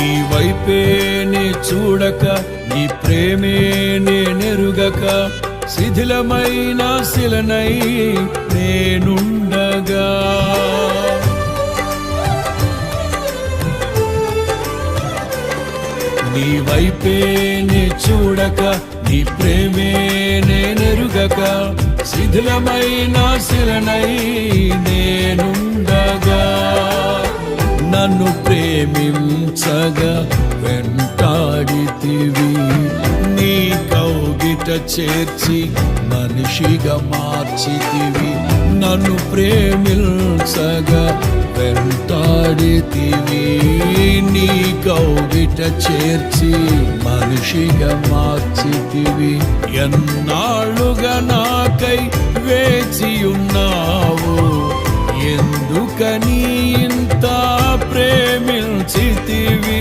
నీ వైపే నే చూడక, నీ ప్రేమే నేనెరుగక, శిథిలమైన శిలనై నేనుండగా. నీ వైపే నే చూడక, నీ ప్రేమే నేనెరుగక, శిథిలమైన శిలనై నేనుండగా. నన్ను ప్రేమించగా వెంటాడితివి, నీ కౌగిట చేర్చి మనిషిగా మార్చితివి. నన్ను ప్రేమించగా వెంటాడితివి, నీ కౌగిట చేర్చి మనిషిగా మార్చితివి. ఎన్నాళ్ళుగా నాకై వేచి ఉన్నావు, ఎందుకని ఇంత ప్రేమించితివి?